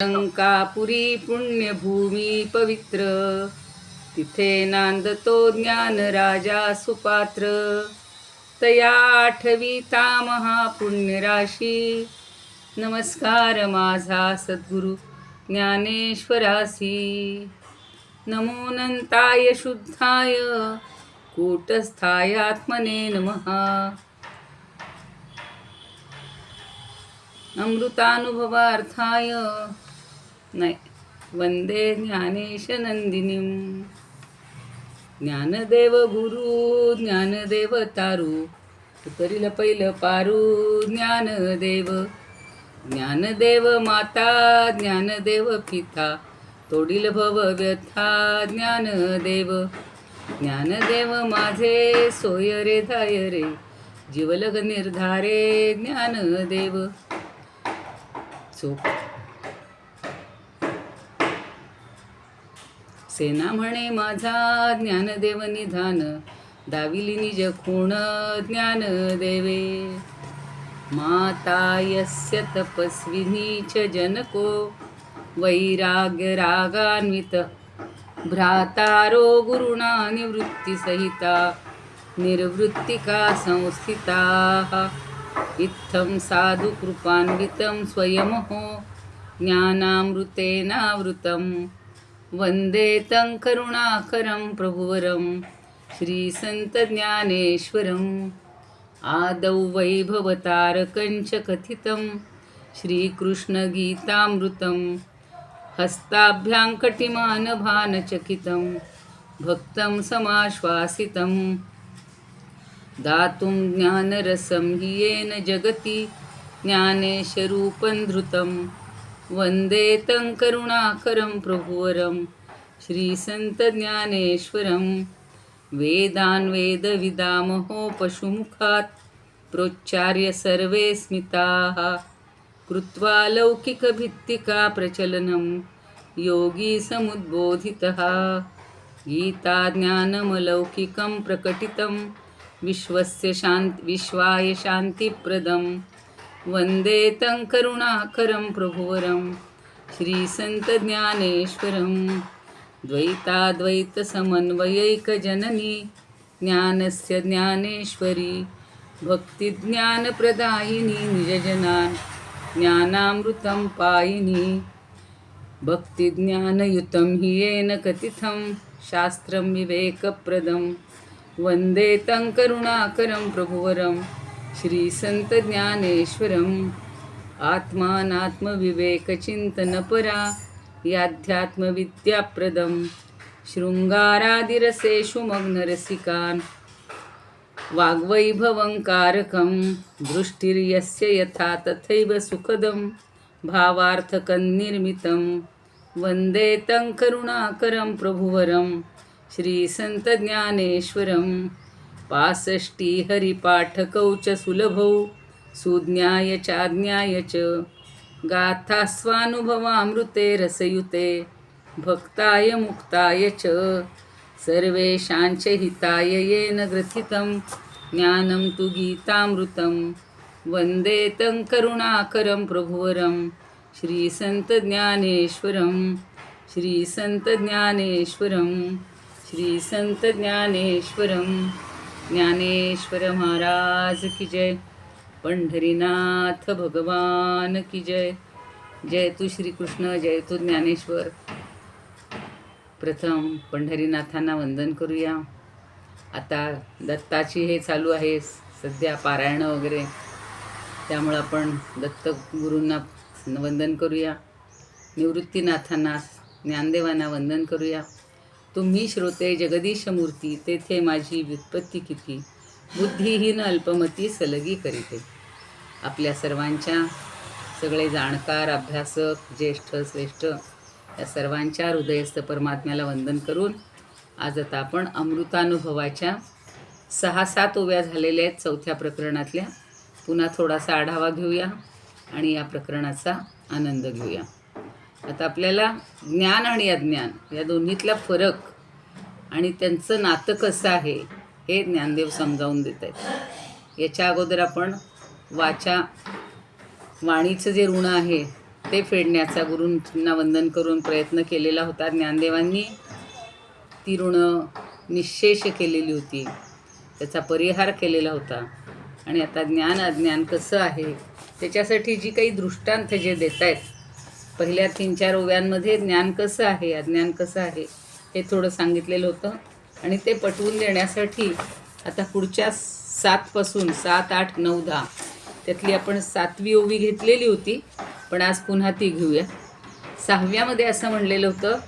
लंकापुरी पुण्यभूमी पवित्र, तिथे नांदतो ज्ञान राजा सुपात्र. तया आठविता महापुण्यराशी, नमस्कार माझा सद्गुरु ज्ञानेश्वरासी. नमोऽनंताय शुद्धाय कूटस्थाय आत्मने नमः. अमृतानुभवार्थाय नाही वंदे ज्ञानेश नंदिनीं. ज्ञानदेव गुरु ज्ञानदेव तारू, उतरिल पहिलं पारू ज्ञानदेव. ज्ञानदेव माता ज्ञानदेव पिता, तोडील भव व्यथा ज्ञानदेव. ज्ञानदेव माझे सोय रे धाय रे, जीवलग निर्धारे ज्ञानदेव. सेना म्हणे माझा ज्ञानदेव निधान, दाविली निज खूण ज्ञानदेवे. माता यस्य तपस्विनीच जनको, वैराग्य रागान्वित भ्रातारो गुरुणा निवृत्तिसहिता, निर्वृत्तिका संस्थिताः. इत्थं साधु कृपान्वितं स्वयमहो ज्ञानामृतेनावृतं. वंदे तं करुणाकरं प्रभुवरं श्रीसंतज्ञानेश्वरम्. आदौ वैभवतारकञ्च कथितं श्रीकृष्णगीतामृतं. हस्ताभ्यां कटिमानभानचकितं भक्तं समाश्वासितं. दातुं ज्ञानरसं हि येन जगति ज्ञानेशरूपं धृतं. वंदे तं करुणाकरं प्रभुवरं श्रीसंतज्ञानेश्वरं. वेदान् वेदविदामहो पशुमुखात्, प्रोच्चार्य सर्वे स्मिताः. कृत्वा लौकिकभित्तिका प्रचलनं योगी समुद्बोधितः. गीताज्ञानमलौकिकं प्रकटितं विश्वाय शान्तिप्रदं. वंदे तं करुणाकरं प्रभुवरं श्रीसंतज्ञानेश्वरं. द्वैताद्वैतसमन्वयैकजननी ज्ञानस्य ज्ञानेश्वरी. भक्तिज्ञानप्रदायिनी निजजनान् ज्ञानामृतं पायिनी. भक्तिज्ञानयुतं हि येन कथितं शास्त्रं विवेकप्रदं. वंदे तं करुणाकरं प्रभुवरं श्रीसंतज्ञानेश्वरम्. आत्मानात्मविवेकचिन्तनपरा याध्यात्मविद्याप्रदं. शृङ्गारादिरसेषु मग्नरसिकान् वाग्वैभवङ्कारकं. दृष्टिर्यस्य यथा तथैव सुखदं भावार्थकं निर्मितं. वंदे तं करुणाकरं प्रभुवरं श्रीसंतज्ञानेश्वरं. 65 हरिपाठकौ च सुलभौ सुज्ञाय चाज्ञाय च. गाथास्वानुभवामृते रसयुते भक्ताय मुक्ताय च. सर्वेषाञ्च हिताय येन ग्रथितं ज्ञानं तु गीतामृतं. वंदे तं करुणाकरं प्रभुवरं श्रीसंतज्ञानेश्वरं. श्रीसंतज्ञानेश्वरं श्रीसंतज्ञानेश्वरं. ज्ञानेश्वर महाराज की जय. पंढरीनाथ भगवान की जय. जय तू श्रीकृष्ण, जय तू ज्ञानेश्वर. प्रथम पंढरीनाथांना वंदन करूया. आता दत्ताची हे चालू आहे सध्या पारायण वगैरे, त्यामुळं आपण दत्तगुरूंना वंदन करूया. निवृत्तीनाथांना ज्ञानदेवांना वंदन करूया. तुम्ही श्रोते जगदीश मूर्ती, तेथे माझी व्युत्पत्ती किती. बुद्धिहीन अल्पमती सलगी करीते. आपल्या सर्वांच्या, सगळे जाणकार अभ्यासक ज्येष्ठ श्रेष्ठ या सर्वांच्या हृदयस्थ परमात्म्याला वंदन करून आज आता आपण अमृतानुभवाच्या 6-7 ओव्या झालेल्या आहेत चौथ्या प्रकरणातल्या. पुन्हा थोडासा आढावा घेऊया आणि या प्रकरणाचा आनंद घेऊया. आता आपल्याला ज्ञान आणि अज्ञान या दोन्हीतला फरक आणि त्यांचं नातं कसं आहे हे ज्ञानदेव समजावून देत आहेत. याच्या अगोदर आपण वाणीचं जे ऋण आहे ते फेडण्याचा गुरूंना वंदन करून प्रयत्न केलेला होता. ज्ञानदेवांनी ती ऋणं निःशेष केलेली होती, त्याचा परिहार केलेला होता. आणि आता ज्ञान अज्ञान कसं आहे त्याच्यासाठी जी काही दृष्टांत जे देत आहेत, पहिल्या 3-4 ओव्यांमध्ये ज्ञान कसं आहे अज्ञान कसं आहे हे थोडं सांगितलेलं होतं. आणि ते पटवून देण्यासाठी आता पुढच्या 7 पासून 7, 8, 9, 10 त्यातली आपण 7वी ओवी घेतलेली होती, पण आज पुन्हा ती घेऊया. 6व्यामध्ये असं म्हणलेलं होतं,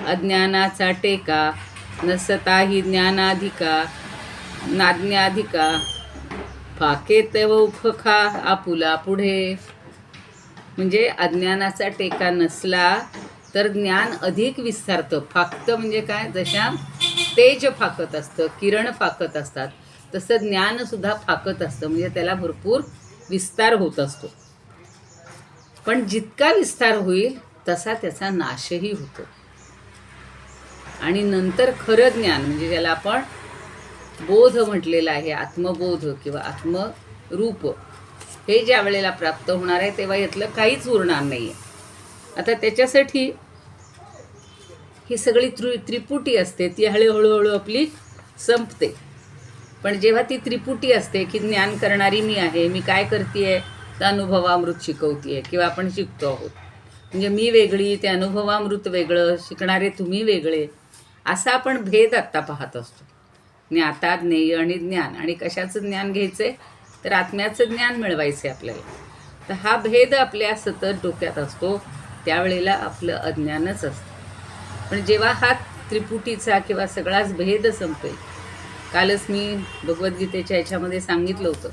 अज्ञानाचा टेका नसताही ज्ञानाधिका नाज्ञाधिका फाके तव उफखा आपुला पुढे. म्हणजे अज्ञानाचा टेका नसला तर ज्ञान अधिक विस्तारतं. फाकतं म्हणजे काय, जशा तेज फाकत असतं, किरण फाकत असतात, तसं ज्ञानसुद्धा फाकत असतं, म्हणजे त्याला भरपूर विस्तार होत असतो. पण जितका विस्तार होईल तसा त्याचा नाशही होतो. आणि नंतर खरं ज्ञान म्हणजे ज्याला आपण बोध म्हटलेलं आहे, आत्मबोध किंवा आत्मरूप, हे ज्या वेळेला प्राप्त होणार आहे तेव्हा यातलं काहीच उरणार नाही आहे. आता त्याच्यासाठी ही सगळी त्रिपुटी असते, ती हळूहळू आपली संपते. पण जेव्हा ती त्रिपुटी असते की ज्ञान करणारी मी आहे, मी काय करते आहे तर अनुभवामृत शिकवते आहे किंवा आपण शिकतो आहोत, म्हणजे मी वेगळी ते अनुभवामृत वेगळं, शिकणारे तुम्ही वेगळे, असा आपण भेद आत्ता पाहत असतो. ज्ञाता ज्ञेय आणि ज्ञान, आणि कशाचं ज्ञान घ्यायचं आहे तर आत्म्याचं ज्ञान मिळवायचं आहे आपल्याला. तर हा भेद आपल्या सतत डोक्यात असतो, त्यावेळेला आपलं अज्ञानच असतं. पण जेव्हा हा त्रिपुटीचा किंवा सगळाच भेद संपेल, कालच मी भगवद्गीतेच्या ह्याच्यामध्ये सांगितलं होतं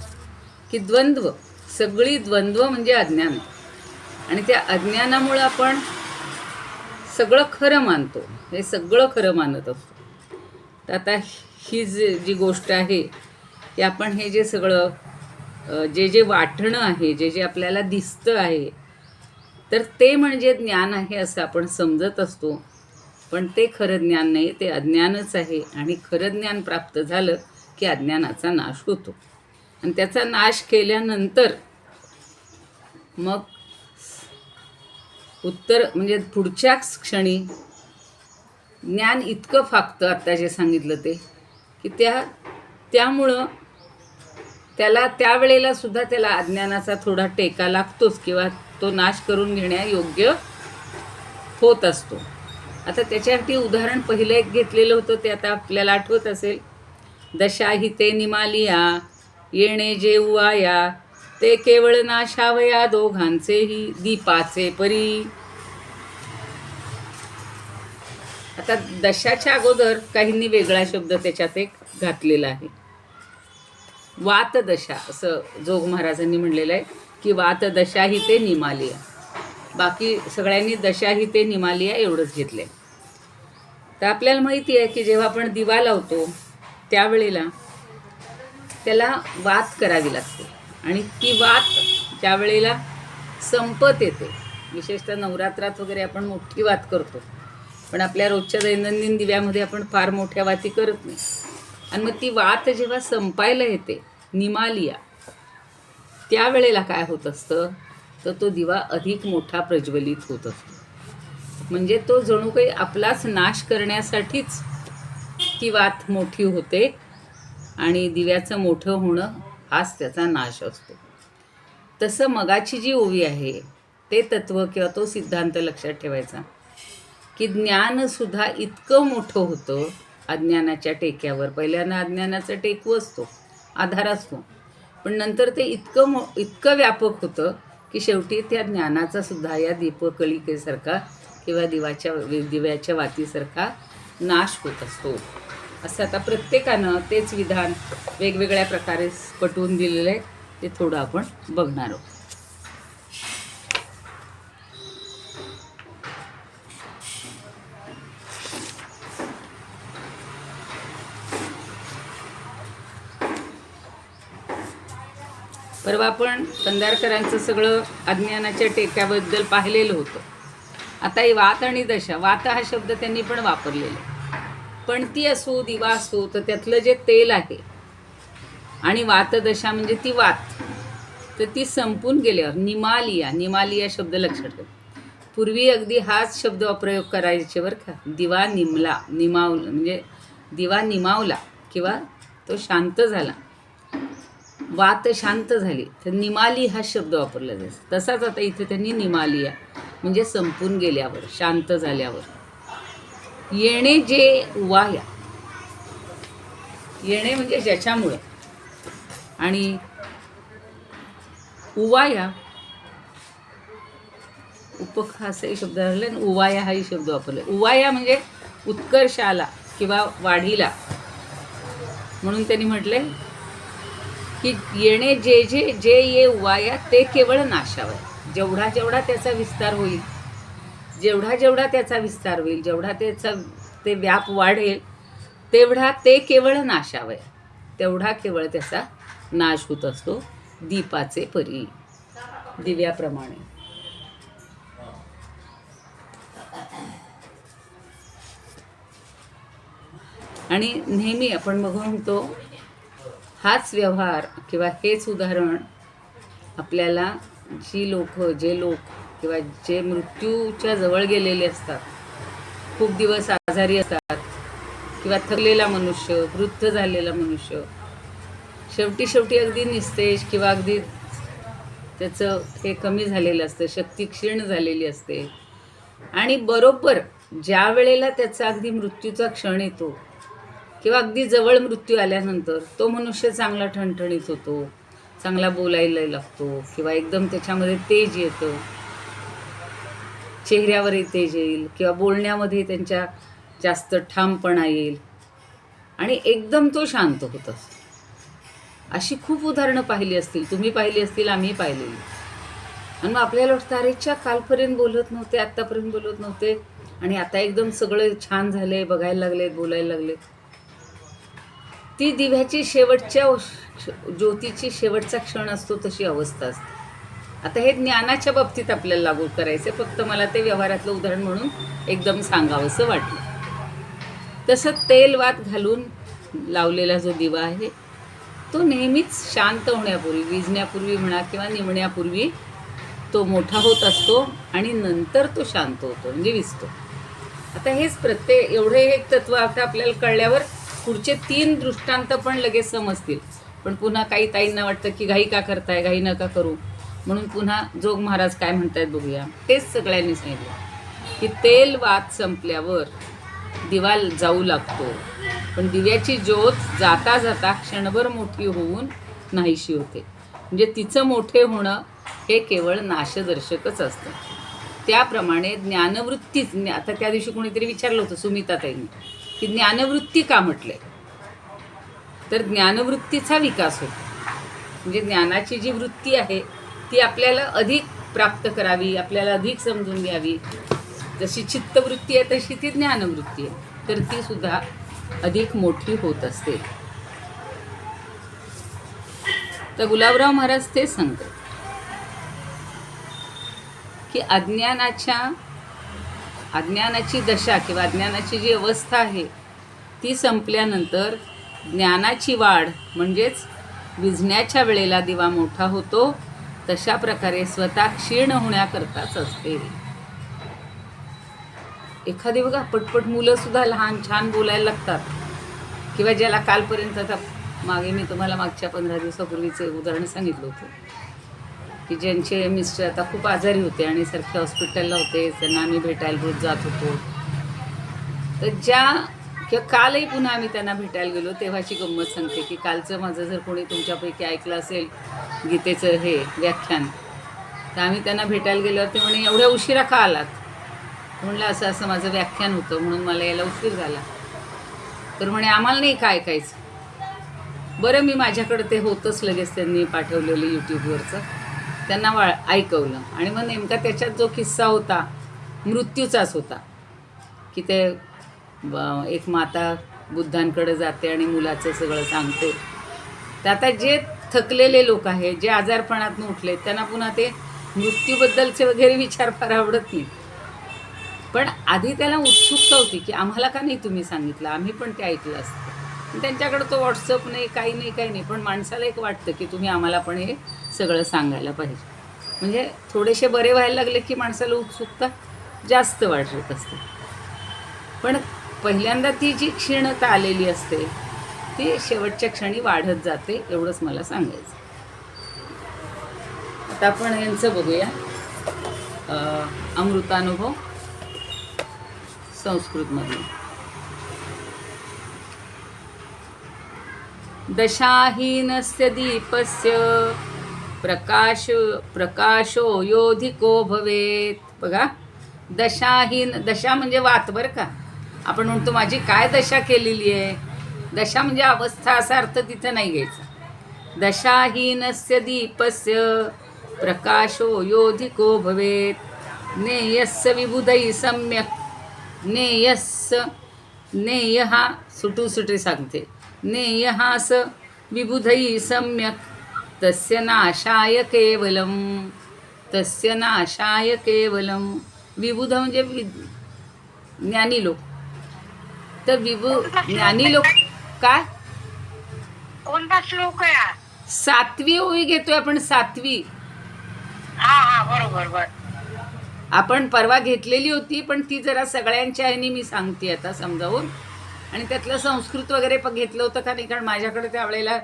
की द्वंद्व, सगळी द्वंद्व म्हणजे अज्ञान आहे. आणि त्या अज्ञानामुळं आपण सगळं खरं मानतो, हे सगळं खरं मानत असतो. तर आता ही जी गोष्ट आहे की आपण हे जे सगळं जे वाटणं आहे, जे आपल्याला दिसतं आहे, तर ते म्हणजे ज्ञान आहे असं आपण समजत असतो. पण ते खरं ज्ञान नाही, ते अज्ञानच आहे. आणि खरं ज्ञान प्राप्त झालं की अज्ञानाचा नाश होतो. आणि त्याचा नाश केल्यानंतर मग उत्तर म्हणजे पुढच्याच क्षणी ज्ञान इतकं फाकतं, आत्ता जे सांगितलं ते, की त्यामुळं त्याला त्यावेळेला सुद्धा त्याला अज्ञानाचा थोडा टेका लागतोच किंवा तो नाश करून घेण्यायोग्य होत असतो. आता त्याच्यासाठी उदाहरण पहिलं एक घेतलेलं होतं, ते आता आपल्याला आठवत असेल, दशाही ते निमालिया येणे जे उवाया ते केवळ नाशावया दोघांचेही दीपाचे परी. आता दशाच्या अगोदर काहींनी वेगळा शब्द त्याच्यात एक घातलेला आहे, वात दशा, असं जोग महाराजांनी म्हणलेलं आहे की वात दशाही ते निमालिया. बाकी सगळ्यांनी दशाही ते निमालिया एवढंच घेतलंय. तर आपल्याला माहिती आहे की जेव्हा आपण दिवा लावतो त्यावेळेला त्याला वात करावी लागते, आणि ती वात ज्या वेळेला संपत येते, विशेषतः नवरात्रात वगैरे आपण मोठी वात करतो, पण आपल्या रोजच्या दैनंदिन दिव्यामध्ये आपण फार मोठ्या वाती करत नाही. आणि मग ती वात जेव्हा संपायला येते निमालिया, त्यावेळेला काय होत असतं तर तो दिवा अधिक मोठा प्रज्वलित होत असतो. म्हणजे तो जणू काही आपलाच नाश करण्यासाठीच ती वात मोठी होते, आणि दिव्याचं मोठं होणं हाच त्याचा नाश असतो. तसं मगाची जी ओवी आहे ते तत्व किंवा तो सिद्धांत लक्षात ठेवायचा की ज्ञानसुद्धा इतकं मोठं होतं अज्ञानाच्या टेक्यावर. पहिल्यांदा अज्ञानाचा टेकू असतो, आधार असतो, पण नंतर ते इतकं व्यापक होतं की शेवटी त्या ज्ञानाचा सुद्धा या दीपकळिकेसारखा किंवा दिव्याच्या वातीसारखा नाश होत असतो. असं आता प्रत्येकानं तेच विधान वेगवेगळ्या प्रकारे पटवून दिलेलं आहे, ते थोडं आपण बघणार आहोत. परवा आपण कंधारकरांचं सगळं अज्ञानाच्या टेक्याबद्दल पाहिलेलं होतं. आता ही वात आणि दशा, वात हा शब्द त्यांनी पण वापरलेला, पण ती असो दिवा असो तर त्यातलं जे तेल आहे, आणि वातदशा म्हणजे ती वात, तर ती संपून गेल्यावर निमालिया, निमालिया शब्द लक्षात ठेवा, पूर्वी अगदी हाच शब्द प्रयोग करायचे बरं का. दिवा निमावला म्हणजे दिवा निमावला किंवा तो शांत झाला, वात शांत झाली, तर निमाली हा शब्द वापरला जायचा. तसाच आता इथे त्यांनी निमालिया म्हणजे संपून गेल्यावर, शांत झाल्यावर. येणे जे उवाया, येणे म्हणजे ज्याच्यामुळं, आणि उवाया उपखा असाही शब्द आले आणि उवाया हाही शब्द वापरला. उवाया म्हणजे उत्कर्षाला किंवा वाढीला, म्हणून त्यांनी म्हटले की येणे जे जे जे ये उवाया ते केवळ नाशावर. जेवढा जेवढा त्याचा विस्तार होईल, जेवढा जेवढा त्याचा विस्तार होईल, जेवढा त्याचा ते व्याप वाढेल, तेवढा ते केवळ नाशावय, तेवढा केवळ त्याचा नाश होत असतो. दीपाचे परी, दिव्याप्रमाणे. आणि नेहमी आपण म्हणतो हाच व्यवहार किंवा हेच उदाहरण आपल्याला जे लोक किंवा जे मृत्यूच्या जवळ गेलेले असतात, खूप दिवस आजारी असतात, किंवा थकलेला मनुष्य, वृद्ध झालेला मनुष्य, शेवटी अगदी निस्तेज किंवा अगदी त्याचं हे कमी झालेलं असतं, शक्ती क्षीण झालेली असते, आणि बरोबर ज्या वेळेला त्याचा अगदी मृत्यूचा क्षण येतो किंवा अगदी जवळ मृत्यू आल्यानंतर तो मनुष्य चांगला ठणठणीत होतो, चांगला बोलायला लागतो, किंवा एकदम त्याच्यामध्ये तेज येतं, चेहऱ्यावरही तेज येईल, किंवा बोलण्यामध्ये त्यांच्या जास्त ठामपणा येईल, आणि एकदम तो शांत होत असतो. अशी खूप उदाहरणं पाहिली असतील, तुम्ही पाहिली असतील, आम्ही पाहिलेली. आणि मग आपल्याला वाटतं अरेच्या कालपर्यंत बोलत नव्हते, आत्तापर्यंत बोलत नव्हते, आणि आता एकदम सगळं छान झाले, बघायला लागले, बोलायला लागले. ती दिव्याची शेवटच्या ज्योतीची शेवटचा क्षण असतो तशी अवस्था असते. आता हे ज्ञानाच्या बाबतीत आपल्याला लागू करायचं, फक्त मला ते व्यवहारातलं उदाहरण म्हणून एकदम सांगावंसं वाटलं. तसं तेल वात घालून लावलेला जो दिवा आहे तो नेहमीच शांत होण्यापूर्वी, विझण्यापूर्वी म्हणा किंवा निमण्यापूर्वी तो मोठा होत असतो, आणि नंतर तो शांत होतो म्हणजे विझतो. आता हेच प्रत्येक एवढे एक तत्व आता आपल्याला कळल्यावर पुढचे 3 दृष्टांत पण लगेच समजतील. पण पुन्हा काही ताईंना वाटतं की घाई का करताय, घाई नका करू, म्हणून पुन्हा जोग महाराज काय म्हणतायत बघूया. तेच सगळ्यांनी सांगितलं की तेल वात संपल्यावर दिवा जाऊ लागतो, पण दिव्याची ज्योत जाता जाता क्षणभर मोठी होऊन नाहीशी होते. म्हणजे तिचं मोठे होणं हे केवळ नाशदर्शकच असतं. त्याप्रमाणे ज्ञानवृत्तीच, आता त्या दिवशी कोणीतरी विचारलं होतं सुमिताताईंनी की ज्ञानवृत्ती का म्हटले, तर ज्ञानवृत्तीचा विकास होतो. म्हणजे ज्ञानाची जी वृत्ती आहे ती आपल्याला अधिक प्राप्त करावी, आपल्याला अधिक समजून घ्यावी. जशी चित्तवृत्ती आहे तशी ती ज्ञानवृत्ती आहे, तर ती सुद्धा अधिक मोठी होत असते. तर गुलाबराव महाराज ते सांगतात की अज्ञानाची दशा किंवा अज्ञानाची जी अवस्था आहे ती संपल्यानंतर ज्ञानाची वाढ म्हणजेच विझण्याच्या वेळेला दिवा मोठा होतो, तशा प्रकारे स्वतः क्षीण होण्याकरताच असते. एखादी बघा पटपट मुलं सुद्धा लहान छान बोलायला लागतात, किंवा ज्याला कालपर्यंत, आता मागे मी तुम्हाला मागच्या 15 दिवसापूर्वीचे उदाहरण सांगितलं होतं की ज्यांचे मिस्टर आता खूप आजारी होते आणि सारखे हॉस्पिटलला होते, त्यांना आम्ही भेटायला रोज जात होतो. तर किंवा कालही पुन्हा आम्ही त्यांना भेटायला गेलो तेव्हाची गंमत सांगते की कालचं माझं जर कोणी तुमच्यापैकी ऐकलं असेल गीतेचं हे व्याख्यान, तर आम्ही त्यांना भेटायला गेल्यावर ते म्हणे एवढ्या उशिरा का आलात. म्हणलं असं असं माझं व्याख्यान होतं म्हणून मला यायला उशीर झाला. तर म्हणे आम्हाला नाही काय ऐकायचं. बरं, मी माझ्याकडं ते होतंच लगेच त्यांनी पाठवलेलं यूट्यूबवरचं, त्यांना ऐकवलं. आणि मग नेमका त्याच्यात जो किस्सा होता मृत्यूचाच होता की ते एक माता बुद्धांकडे जाते आणि मुलाचं सगळं सांगते. तर आता जे थकलेले लोक आहेत, जे आजारपणातून उठले, त्यांना पुन्हा ते मृत्यूबद्दलचे वगैरे विचार फार आवडत नाही. पण आधी त्याला उत्सुकता होती की आम्हाला का नाही तुम्ही सांगितलं, आम्ही पण ते ऐकलं असतं. त्यांच्याकडं तो व्हॉट्सअप नाही, काही नाही, पण माणसाला एक वाटतं की तुम्ही आम्हाला पण हे सगळं सांगायला पाहिजे. म्हणजे थोडेसे बरे व्हायला लागले की माणसाला उत्सुकता जास्त वाढत असते. पण पहिल्यांदा ती जी क्षीणता आलेली असते ती शेवटच्या क्षणी वाढत जाते, एवढंच मला सांगायचं. आता आपण यांचं बघूया, अमृतानुभव संस्कृतमध्ये. दशाहीनस्य दीपस्य प्रकाशो योधिको भवेत. बघा, दशाहीन, दशा म्हणजे वात बरं का. आपण म्हणतो माझी काय दशा केलेली आहे, दशा म्हणजे अवस्था असा अर्थ तिथं नाही घ्यायचा. दशाहीनस्य दीपस्य प्रकाशो योधिको भवेत नेयस्य विबुधै सम्यक. नेय हा सुटे सांगते. नेयहास विबुधै सम्यक तस्य नाशाय केवलम. विबुध म्हणजे ज्ञानी लोक. तर ज्ञानी लोक काय, कोणता श्लोक आहे? 7वी ओवी घेतोय आपण, 7वी. हा बरोबर. आपण परवा घेतलेली होती, पण ती जरा सगळ्यांच्या ह्यानी मी सांगते आता समजावून. आणि त्यातलं संस्कृत वगैरे पण घेतलं होतं का नाही, कारण माझ्याकडे त्यावेळेला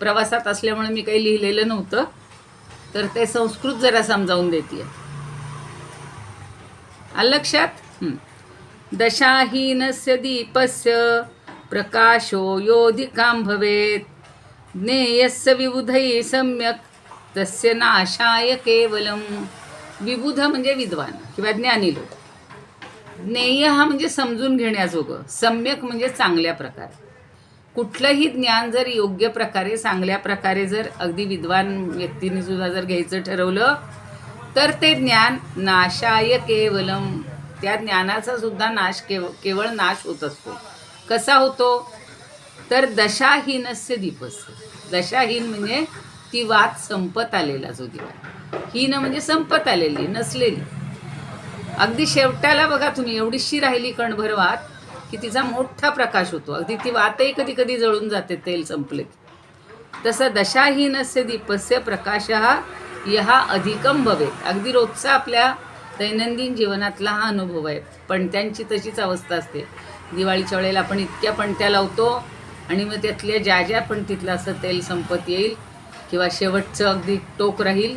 प्रवासात असल्यामुळे मी काही लिहिलेलं नव्हतं, तर ते संस्कृत जरा समजावून देते. लक्षात. दशाहीनस्य दीपस्य प्रकाशो योधिकां भवेत ज्ञेयस्य विबुधै सम्यक तस्य नाशाय केवलम. विबुध म्हणजे विद्वान किंवा ज्ञानी लोक. ज्ञेय हा म्हणजे समजून घेण्याजोगं. सम्यक म्हणजे चांगल्या प्रकारे. कुठलंही ज्ञान जर योग्य प्रकारे, चांगल्या प्रकारे जर अगदी विद्वान व्यक्तीने सुद्धा जर घ्यायचं ठरवलं तर ते ज्ञान नाशाय केवलम. त्या ज्ञानाचा सुद्धा नाश केवळ नाश होत असतो. कसा होतो तर दशाहीनस्य दीपस्य. दशाहीन म्हणजे ती वात संपत आलेला जो दिवा. हीन म्हणजे संपत आलेली, नसलेली. अगदी शेवटाला बघा तुम्ही, एवढीशी राहिली कणभर वात की तिचा मोठा प्रकाश होतो. अगदी ती वातही कधी कधी जळून जाते तेल संपले की. तसं दशाहीनस्य दीपस्य प्रकाशः यहा अधिकम भवेत. अगदी रोजचा आपल्या दैनंदिन जीवनातला हा अनुभव आहे. पणत्यांची तशीच अवस्था असते. दिवाळीच्या वेळेला आपण इतक्या पणत्या लावतो आणि मग त्यातल्या ज्या पणतीतलं असं तेल संपत येईल किंवा शेवटचं अगदी टोक राहील,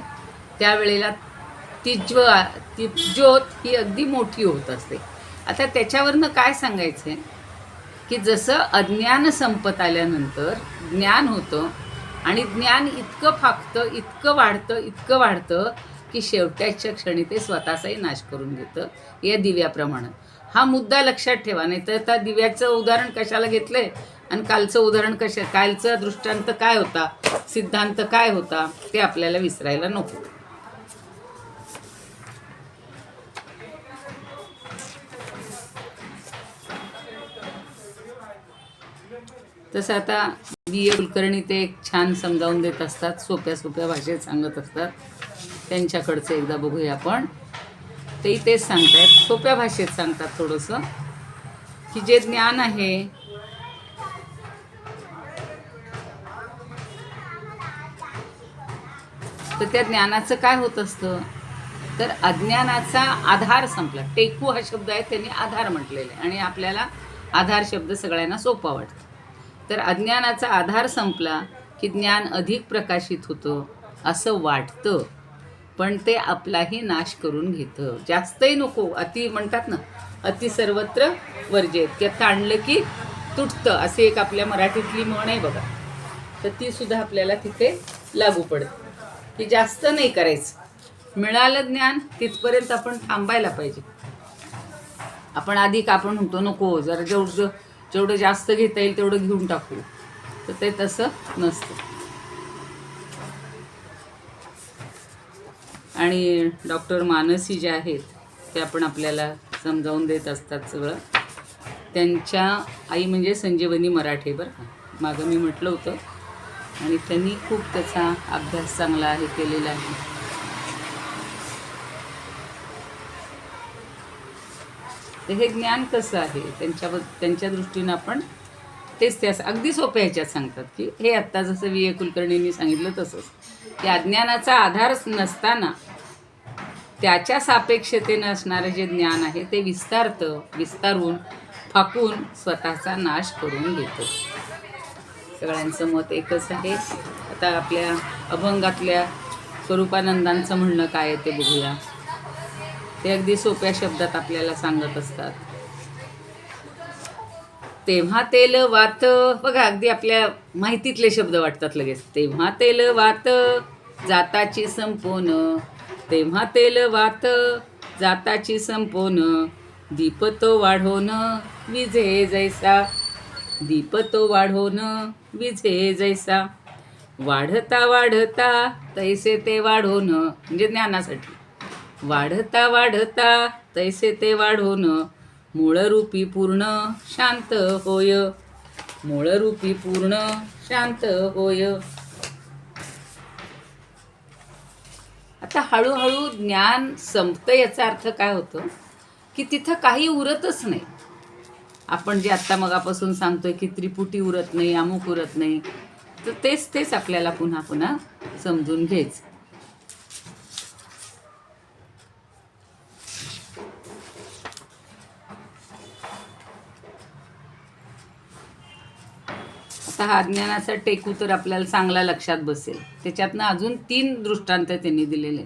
त्यावेळेला ती ज्योत ही अगदी मोठी होत असते. आता त्याच्यावरनं काय सांगायचं आहे की जसं अज्ञान संपत आल्यानंतर ज्ञान होतं आणि ज्ञान इतकं फाकतं, इतकं वाढतं की शेवटच्या क्षणी ते स्वतःचाही नाश करून घेतं, या दिव्याप्रमाणे. हा मुद्दा लक्षात ठेवा. नाही तर त्या दिव्याचं उदाहरण कशाला घेतलंय आणि कालचं उदाहरण कालचा दृष्टांत काय होता, सिद्धांत काय होता, ते आपल्याला विसरायला नको. तसं आता बी ए कुलकर्णी ते एक छान समजावून देत असतात, सोप्या भाषेत सांगत असतात. त्यांच्याकडचं एकदा बघूया आपण. तेही तेच सांगतायत, सोप्या भाषेत सांगतात थोडंसं, की जे ज्ञान आहे तर त्या ज्ञानाचं काय होत असतं तर अज्ञानाचा आधार संपला. टेकू हा शब्द आहे, त्यांनी आधार म्हटलेला आहे आणि आपल्याला आधार शब्द सगळ्यांना सोपा वाटतो. तर अज्ञानाचा आधार संपला की ज्ञान अधिक प्रकाशित होतं असं वाटतं, पण ते आपलाही नाश करून घेतं. जास्तही नको. अति म्हणतात ना, अति सर्वत्र वर्जेत, किंवा ताणलं की तुटतं, असे एक आपल्या मराठीतली म्हण आहे बघा. तर ती सुद्धा आपल्याला तिथे लागू पडते की जास्त नाही करायचं. मिळालं ज्ञान तिथपर्यंत आपण थांबायला पाहिजे. आपण आपण म्हणतो नको, जरा जेवढं जास्त घेता येईल तेवढं घेऊन टाकू, तर ते तसं नसतं. आणि डॉक्टर मानसी जे आहेत ते आपण आपल्याला समजावून देत असतात सगळं. त्यांच्या आई म्हणजे संजीवनी मराठे बरं का, मागं मी म्हटलं होतं. आणि त्यांनी खूप त्याचा अभ्यास चांगला आहे केलेला आहे. तर हे ज्ञान कसं आहे त्यांच्या दृष्टीनं आपण तेच त्या अगदी सोप्या ह्याच्यात सांगतात की हे आत्ता जसं बी ए कुलकर्णींनी सांगितलं तसंच, की अज्ञानाचा आधार नसताना त्याच्या सापेक्षतेनं असणारं जे ज्ञान आहे ते विस्तारून फाकून स्वतःचा नाश करून घेतं. सगळ्यांचं मत एकच आहे. आता आपल्या अभंगातल्या स्वरूपानंदांचं म्हणणं काय आहे ते बघूया. ते अगदी सोप्या शब्दात आपल्याला सांगत असतात. तेव्हा तेल वात, बघा अगदी आपल्या माहितीतले शब्द वाटतात लगेच. तेव्हा तेल वात जाताची संपोन, तेव्हा तेल वात जाताची संपोन, दीप तो वाढवून विझे जैसा, दीप तो वाढवून विझे जैसा, वाढता वाढता तैसे ते वाढवून, म्हणजे ज्ञानासाठी, वाढता वाढता तैसे ते वाढवून, मूळरूपी पूर्ण शांत होय, मूळरूपी पूर्ण शांत होय. आता हळूहळू ज्ञान संपतं याचा अर्थ काय होतं की तिथं काही उरतच नाही. आपण जे आत्ता मगापासून सांगतोय की त्रिपुटी उरत नाही, अमुक उरत नाही, तर तेच आपल्याला पुन्हा पुन्हा समजून घ्यायचं. आता हा अज्ञानाचा टेकू तर आपल्याला चांगला लक्षात बसेल. त्याच्यातनं अजून 3 दृष्टांत त्यांनी दिलेले.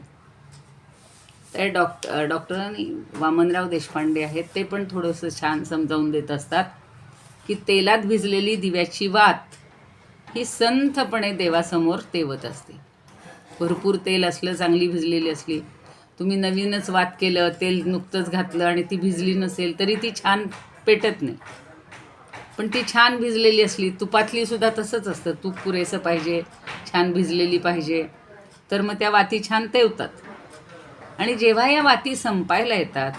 ते डॉक्टर वामनराव देशपांडे आहेत, ते पण थोडंसं छान समजावून देत असतात की तेलात भिजलेली दिव्याची वात ही संथपणे देवासमोर तेवत असते. भरपूर तेल असलं, चांगली भिजलेली असली, तुम्ही नवीनच वात केलं, तेल नुकतंच घातलं आणि ती भिजली नसेल तरी ती छान पेटत नाही. पण ती छान भिजलेली असली, तुपातली सुद्धा तसंच असतं, तूप पुरेसं पाहिजे, छान भिजलेली पाहिजे, तर मग त्या वाती छान तेवतात. आणि जेव्हा या वाती संपायला येतात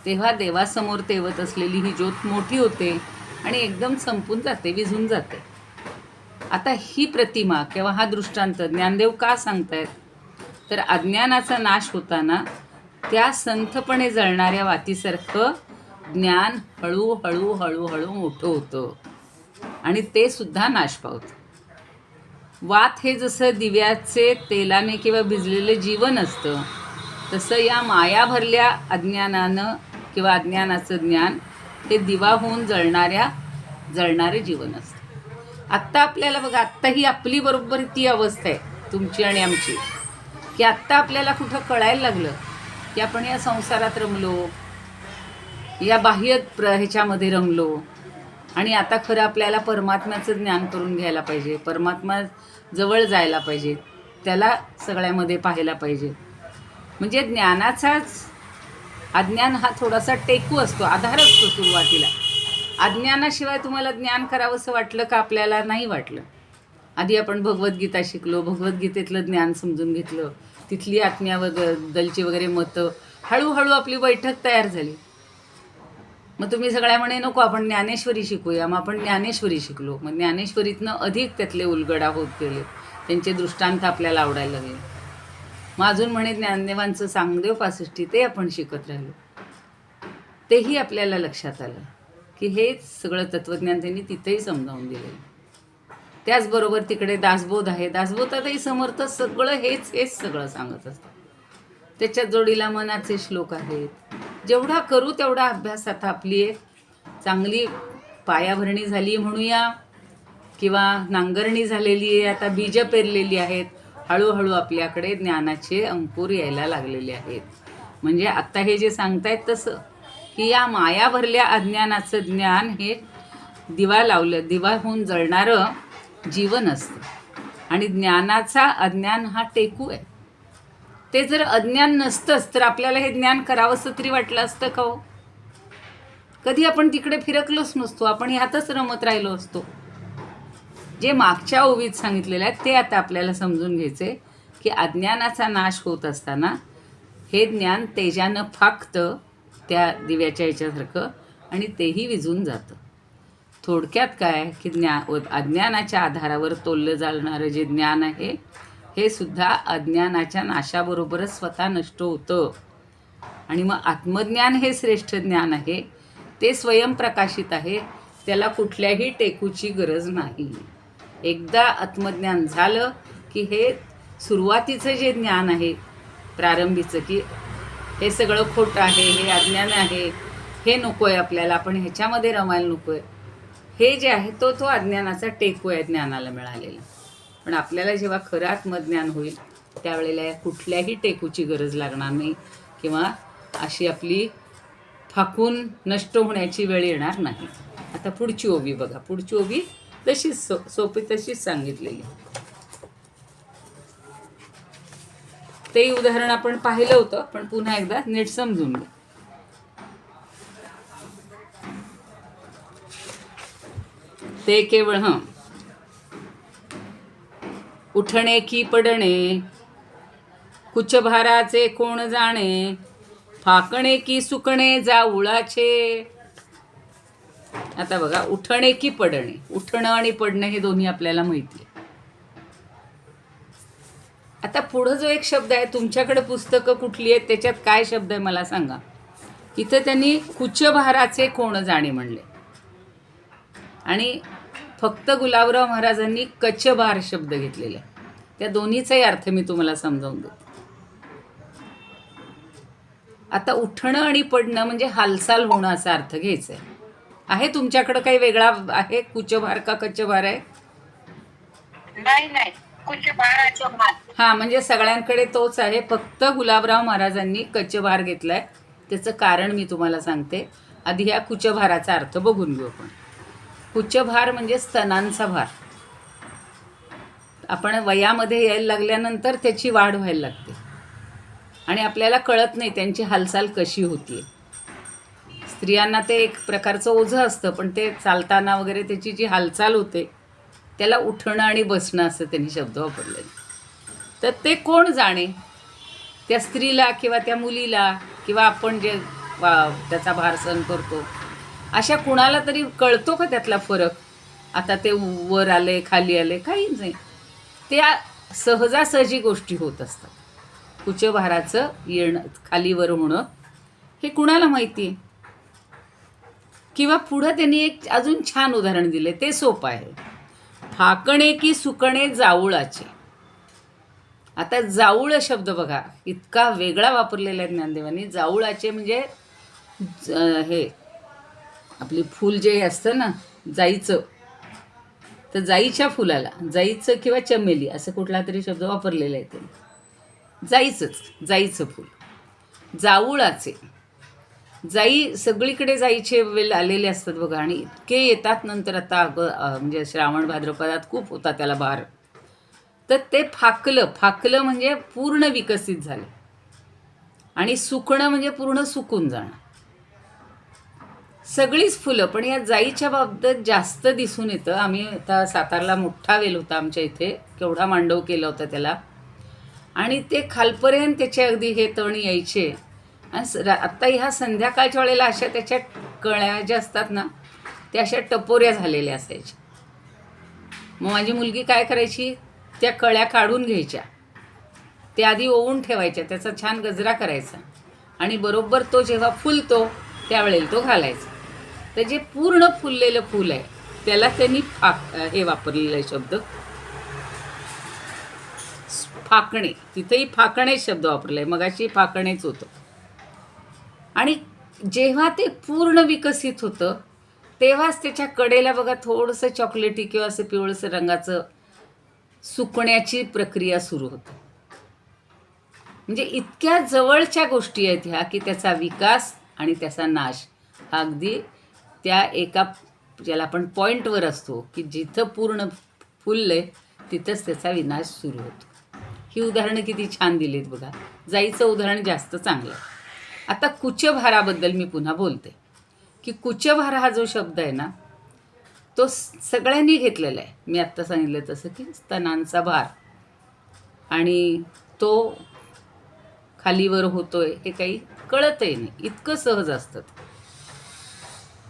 तेव्हा देवासमोर तेवत असलेली ही ज्योत मोठी होते आणि एकदम संपून जाते, विझून जाते. आता ही प्रतिमा किंवा हा दृष्टांत ज्ञानदेव का सांगतायत, तर अज्ञानाचा नाश होताना त्या संथपणे जळणाऱ्या वातीसारखं ज्ञान हळूहळू हळूहळू मोठं होतं आणि ते सुद्धा नाश पावतं. वात हे जसं दिव्याचे तेलाने किंवा भिजलेले जीवन असतं, तसं या माया भरल्या अज्ञानानं किंवा अज्ञानाचं ज्ञान हे दिवा होऊन जळणारे जीवन असतं. आत्ता आपल्याला बघा, आत्ता ही आपली बरोबर ती अवस्था आहे तुमची आणि आमची, की आत्ता आपल्याला कुठं कळायला लागलं की आपण या संसारात रमलो, या बाह्य ह्याच्यामध्ये रमलो आणि आता खरं आपल्याला परमात्म्याचं ज्ञान करून घ्यायला पाहिजे, परमात्मा जवळ जायला पाहिजे, त्याला सगळ्यामध्ये पाहायला पाहिजे. म्हणजे ज्ञानाचाच, अज्ञान हा थोडासा टेकू असतो, आधार असतो सुरुवातीला. अज्ञानाशिवाय तुम्हाला ज्ञान करावंसं वाटलं का? आपल्याला नाही वाटलं. आधी आपण भगवद्गीता शिकलो, भगवद्गीतेतलं ज्ञान समजून घेतलं, तिथली आत्म्याबद्दलची वगैरे मतं, हळूहळू आपली बैठक तयार झाली. मग तुम्ही सगळ्या म्हणे नको आपण ज्ञानेश्वरी शिकूया, मग आपण ज्ञानेश्वरी शिकलो. मग ज्ञानेश्वरीतनं अधिक त्यातले उलगडा होत गेले, त्यांचे दृष्टांत आपल्याला आवडायला लागले. मग अजून म्हणे ज्ञानदेवांचं सांगदेव 65 ते आपण शिकत राहिलो. तेही आपल्याला लक्षात आलं की हे सगळं तत्त्वज्ञान त्यांनी तिथेही समजावून दिलं. त्याचबरोबर तिकडे दासबोध आहे, दासबोधातही समर्थ सगळं हेच सगळं सांगत असतात. त्याच्या जोडीला मनाचे श्लोक आहेत. जेवढा करू तेवढा अभ्यास आता आपली एक चांगली पायाभरणी झाली म्हणूया, किंवा नांगरणी झालेली आहे, आता बीज पेरलेली आहेत, हळूहळू आपल्याकडे ज्ञानाचे अंकुर यायला लागलेले आहेत. म्हणजे आत्ता हे जे सांगतायत तसं की या माया भरल्या अज्ञानाचं ज्ञान हे दिवा होऊन जळणारं जीवन असतं आणि ज्ञानाचा अज्ञान हा टेकू आहे. ते जर अज्ञान नसतंच तर आपल्याला हे ज्ञान करावंसं तरी वाटलं असतं का हो? कधी आपण तिकडे फिरकलोच नसतो, आपण ह्यातच रमत राहिलो असतो. जे मागच्या ओवीत सांगितलेलं आहे ते आता आपल्याला समजून घ्यायचे की अज्ञानाचा नाश होत असताना हे ज्ञान तेजानं फाकतं त्या दिव्याच्या ह्याच्यासारखं आणि तेही विझून जातं. थोडक्यात काय की अज्ञानाच्या आधारावर तोललं जाणारं जे ज्ञान आहे हे सुद्धा अज्ञानाच्या नाशाबरोबरच स्वतः नष्ट होतं. आणि मग आत्मज्ञान हे श्रेष्ठ ज्ञान आहे, ते स्वयंप्रकाशित आहे, त्याला कुठल्याही टेकूची गरज नाही. एकदा आत्मज्ञान झालं की हे सुरुवातीचं जे ज्ञान आहे प्रारंभीचं, की हे सगळं खोटं आहे, हे अज्ञान आहे, हे नको आहे आपल्याला, आपण ह्याच्यामध्ये रमायला नको आहे. हे जे आहे तो अज्ञानाचा टेकू आहे ज्ञानाला मिळालेला. पण आपल्याला जेव्हा खरं आत्मज्ञान होईल त्यावेळेला या कुठल्याही टेकूची गरज लागणार नाही किंवा अशी आपली फाकून नष्ट होण्याची वेळ येणार नाही. आता पुढची ओवी बघा. पुढची ओवी तशीच सोपी तशीच सांगितलेली. ते उदाहरण आपण पाहिलं होतं, पण पुन्हा एकदा नीट समजून घ्या. ते केवळ उठणे की पडणे, कुचभाराचे कोण जाणे, फाकणे की सुकणे जाऊळाचे. आता बघा, उठणे की पडणे, उठणं आणि पडणं हे दोन्ही आपल्याला माहिती आहे. आता पुढं जो एक शब्द आहे, तुमच्याकडे पुस्तकं कुठली आहेत त्याच्यात काय शब्द आहे मला सांगा. इथं त्यांनी कुचभाराचे कोण जाणे म्हणले आणि फक्त गुलाबराव महाराजांनी कचभार शब्द घेतलेला. त्या दोन्हीचाही अर्थ मी तुम्हाला समजावून देते. आता उठणं आणि पडणं म्हणजे हालचाल होणं असा अर्थ घ्यायचा आहे. आहे तुमच्याकडं काही वेगळा आहे? कुचभार का कचभार आहे? नाही, कुचभाराचे भार. हां, म्हणजे सगळ्यांकडे तोच आहे. फक्त गुलाबराव महाराजांनी कचभार घेतलाय. त्याचं कारण मी तुम्हाला सांगते. आधी ह्या कुचभाराचा अर्थ बघून घेऊ आपण. कुचभार म्हणजे स्तनांचा भार. आपण वयामध्ये यायला लागल्यानंतर त्याची वाढ व्हायला लागते आणि आपल्याला कळत नाही त्यांची हालचाल कशी होती. स्त्रियांना ते एक प्रकारचं ओझं असतं, पण ते चालताना वगैरे त्याची जी हालचाल होते त्याला उठणं आणि बसणं असं त्यांनी शब्द वापरले. तर ते कोण जाणे, त्या स्त्रीला किंवा त्या मुलीला किंवा आपण जे त्याचा भार सहन करतो अशा कुणाला तरी कळतो का त्यातला फरक? आता ते वर आले खाली आले काही नाही, त्या सहजासहजी गोष्टी होत असतात. कुचभाराचं येणं खाली वर होणं हे कुणाला माहिती आहे? किंवा पुढं त्यांनी एक अजून छान उदाहरण दिले, ते सोपं आहे. फाकणे की सुकणे जाऊळाचे. आता जाऊळ शब्द बघा इतका वेगळा वापरलेला आहे ज्ञानदेवांनी. जाऊळाचे म्हणजे हे आपली फूल जे असतं ना जाईचं, तर जाईच्या फुलाला जाईचं किंवा चमेली असं कुठला तरी शब्द वापरलेला आहे त्यांनी. जाईचं फूल. जाऊळाचे. जाई सगळीकडे जाईचे वेल आलेले असतात बघा आणि इतके येतात नंतर. आता म्हणजे श्रावण भाद्रपदात खूप होता त्याला भार. तर ते फाकलं म्हणजे पूर्ण विकसित झालं आणि सुकणं म्हणजे पूर्ण सुकून जाणं. सगळीच फुलं, पण या जाईच्या बाबतीत जास्त दिसून येतं. आम्ही आता सातारला मोठा वेल होता आमच्या इथे, केवढा मांडव केला होता त्याला आणि ते खालपर्यंत त्याचे अगदी हे तण यायचे. आणि आत्ता ह्या संध्याकाळच्या वेळेला अशा त्याच्या कळ्या ज्या असतात ना त्या अशा टपोऱ्या झालेल्या असायच्या. मग माझी मुलगी काय करायची, त्या कळ्या काढून घ्यायच्या, त्या आधी ओवून ठेवायच्या, त्याचा छान गजरा करायचा आणि बरोबर तो जेव्हा फुलतो त्यावेळेला तो घालायचा. तर जे पूर्ण फुललेलं फूल आहे त्याला त्यांनी हे वापरलेलं आहे शब्द फाकणे. तिथेही फाकणे शब्द वापरला आहे, मगाशी फाकणेच होतं. आणि जेव्हा ते पूर्ण विकसित होतं तेव्हाच त्याच्या कडेला बघा थोडंसं चॉकलेटी किंवा असं पिवळसं रंगाचं सुकण्याची प्रक्रिया सुरू होते. म्हणजे इतक्या जवळच्या गोष्टी आहेत ह्या की त्याचा विकास आणि त्याचा नाश हा अगदी त्या एका ज्याला आपण पॉईंटवर असतो की जिथं पूर्ण फुलले तिथंच त्याचा विनाश सुरू होतो. ही उदाहरणं किती छान दिलीत बघा. जाईचं उदाहरण जास्त चांगलं. आता कुचभाराबद्दल मी पुन्हा बोलते की कुचभार हा जो शब्द आहे ना तो सगळ्यांनी घेतलेला आहे. मी आत्ता सांगितलं तसं की स्तनांचा भार आणि तो खालीवर होतोय हे काही कळतही नाही, इतकं सहज असतं.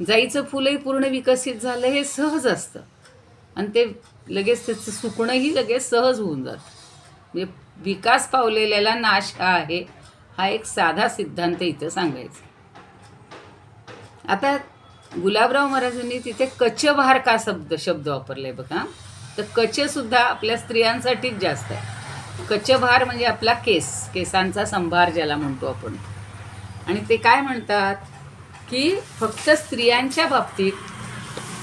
जाईचं फुलही पूर्ण विकसित झालं हे सहज असतं आणि ते लगेच त्याचं सुकणंही लगेच सहज होऊन जातं. म्हणजे विकास पावलेल्याला नाश हा आहे, हा एक साधा सिद्धांत इथं सांगायचा. आता गुलाबराव महाराजांनी तिथे कचभार का शब्द वापरलाय बघा. तर कचसुद्धा आपल्या स्त्रियांसाठीच जास्त आहे. कचभार म्हणजे आपला केसांचा संभार ज्याला म्हणतो आपण. आणि ते काय म्हणतात की फक्त स्त्रियांच्या बाबतीत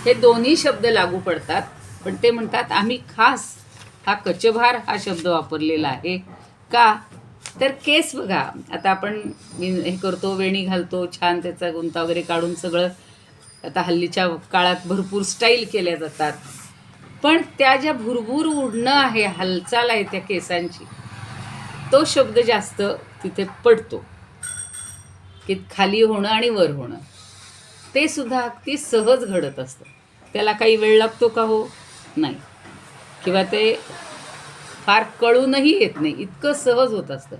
हे दोन्ही शब्द लागू पडतात, पण ते म्हणतात आम्ही खास हा कचभार हा शब्द वापरलेला आहे. का तर केस बघा, आता आपण हे करतो, वेणी घालतो, छान त्याचा गुंता वगैरे काढून सगळं, आता हल्लीच्या काळात भरपूर स्टाईल केल्या जातात, पण त्या ज्या भुरभुर उडणं आहे, हालचाल आहे त्या केसांची, तो शब्द जास्त तिथे पडतो, की खाली होणं आणि वर होणं. ते सुद्धा अगदी सहज घडत असतं. त्याला काही वेळ लागतो का? हो नाही. किंवा ते फार कळूनही येत नाही, इतकं सहज होत असतं.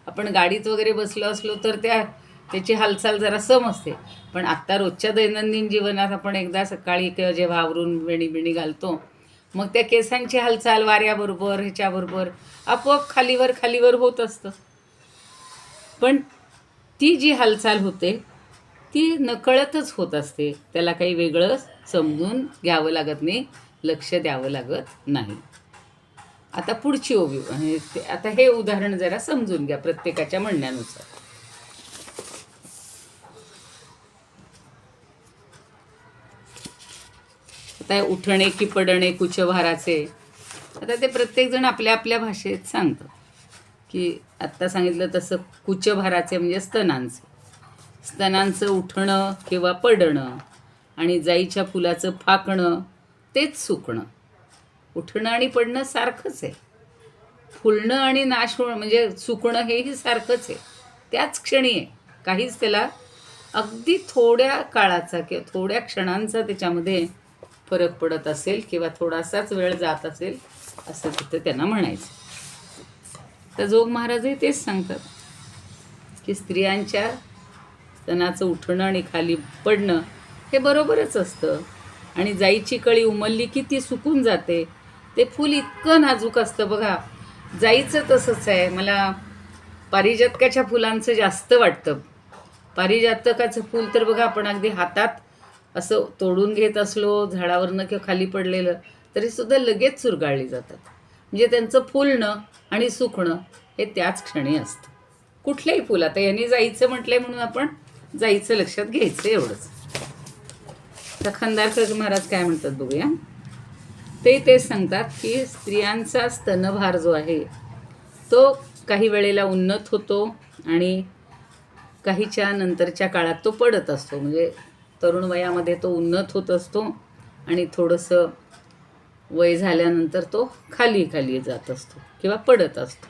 आपण गाडीत वगैरे बसलो असलो तर त्याची हालचाल जरा समजते, पण आत्ता रोजच्या दैनंदिन जीवनात आपण एकदा सकाळी किंवा जेव्हा आवरून वेणी बिणी घालतो, मग त्या केसांची हालचाल वाऱ्याबरोबर ह्याच्याबरोबर आपोआप खालीवर होत असतं. पण ती जी हालचाल होते ती नकळतच होत असते, त्याला काही वेगळं समजून घ्यावं लागत नाही, लक्ष द्यावं लागत नाही. आता पुढची ओवी, आता हे उदाहरण जरा समजून घ्या प्रत्येकाच्या म्हणण्यानुसार. आता उठणे की पडणे कुचभाराचे, आता ते प्रत्येकजण आपल्या आपल्या भाषेत सांगतं. की आत्ता सांगितलं तसं कुचभाराचे म्हणजे स्तनांचं उठणं किंवा पडणं, आणि जाईच्या फुलाचं फाकणं तेच सुकणं. उठणं आणि पडणं सारखंच आहे. फुलणं आणि नाश होणं म्हणजे सुकणं हेही सारखंच आहे, त्याच क्षणी आहे. काहीच त्याला अगदी थोड्या काळाचा किंवा थोड्या क्षणांचा त्याच्यामध्ये फरक पडत असेल किंवा थोडासाच वेळ जात असेल असं तिथं त्यांना म्हणायचं. तर जोग महाराजही तेच सांगतात की स्त्रियांच्या स्तनाचं उठणं आणि खाली पडणं हे बरोबरच असतं. आणि जाईची कळी उमलली की ती सुकून जाते. ते फूल इतकं नाजूक असतं बघा. जाईचं तसंच आहे. मला पारिजातकाच्या फुलांचं जास्त वाटतं. पारिजातकाचं फूल तर बघा, आपण अगदी हातात असं तोडून घेत असलो झाडावरनं किंवा खाली पडलेलं तरीसुद्धा लगेच चुरगाळली जातात. म्हणजे त्यांचं फुलणं आणि सुकणं हे त्याच क्षणी असतं. कुठल्याही फुल, आता यांनी जाईचं म्हटलंय म्हणून आपण जाईचं लक्षात घ्यायचं एवढंच. तर खंदारकर महाराज काय म्हणतात बघूया. तेच सांगतात की स्त्रियांचा स्तनभार जो आहे तो काही वेळेला उन्नत होतो आणि काहीच्या नंतरच्या काळात तो पडत असतो. म्हणजे तरुण वयामध्ये तो उन्नत होत असतो आणि थोडंसं वय झाल्यानंतर तो खाली जात असतो किंवा पडत असतो.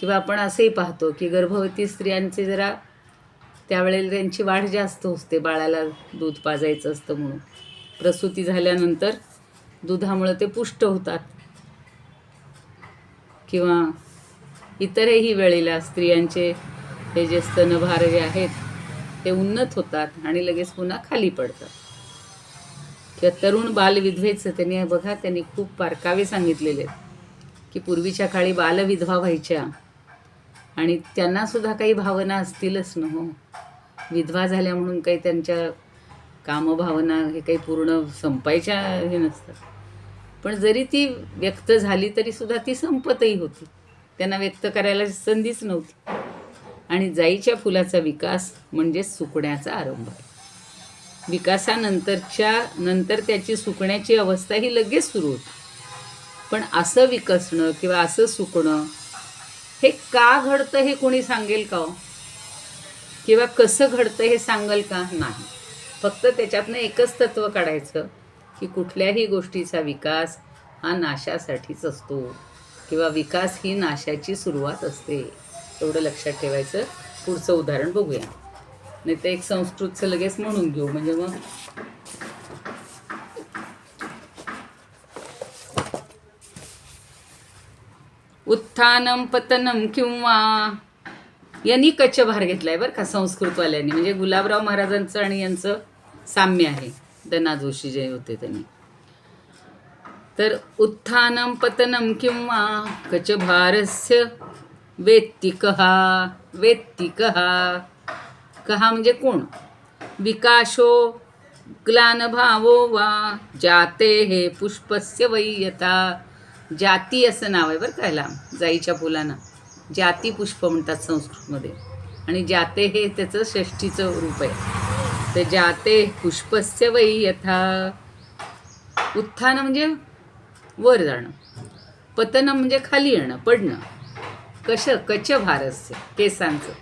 किंवा आपण असंही पाहतो की गर्भवती स्त्रियांचे जरा त्यावेळेला त्यांची वाढ जास्त असते, बाळाला दूध पाजायचं असतं म्हणून. प्रसूती झाल्यानंतर दुधामुळे ते पुष्ट होतात. किंवा इतरही वेळेला स्त्रियांचे हे जे स्तनभार जे आहेत ते उन्नत होतात आणि लगेच पुन्हा खाली पडतात. किंवा तरुण बालविधवेचं त्यांनी खूप बारकावे सांगितलेले की पूर्वीच्या काळी बालविधवा व्हायच्या आणि त्यांनासुद्धा काही भावना असतीलच ना हो. विधवा झाल्या म्हणून काही त्यांच्या कामभावना हे काही पूर्ण संपायच्या हे नसतात, पण जरी ती व्यक्त झाली तरीसुद्धा ती संपतही होती. त्यांना व्यक्त करायला संधीच नव्हती. आणि जाईच्या फुलाचा विकास म्हणजे सुकण्याचा आरंभ आहे. विकासानंतर त्याची सुकण्याची अवस्था ही लगेच सुरू होती. पण असं विकसणं किंवा असं सुकणं हे का घडतं हे कोणी सांगेल का हो? किंवा कसं घडतं हे सांगेल का? नाही. फक्त त्याच्यातनं एकच तत्त्व काढायचं की कुठल्याही गोष्टीचा विकास हा नाशासाठीच असतो किंवा विकास ही नाशाची सुरुवात असते. एवढं लक्षात ठेवायचं. पुढचं उदाहरण बघूया, नाही तर एक संस्कृतचं लगेच म्हणून घेऊ, म्हणजे मग उत्थानम पतनम किंवा यांनी कचभार घेतलाय बरं का संस्कृतवाल्यांनी. म्हणजे गुलाबराव महाराजांचं आणि यांचं साम्य आहे. दना जोशी जे होते त्यांनी. तर उत्थानम पतनम किंवा कचभारस्य वेत्ती कहा. कहा म्हणजे कोण? विकासो ग्लानभावो वा जाते हे पुष्पस्य वै यथा जाती असं नाव आहे बरं का ह्याला, जाईच्या फुलांना जाती पुष्प म्हणतात संस्कृतमध्ये. आणि जाते हे त्याचं षष्ठीचं रूप आहे. तर जाते पुष्पस्य वै यथा, उत्थान म्हणजे वर जाणं, पतनं म्हणजे खाली येणं, पडणं. कच भारस्य केसांचं,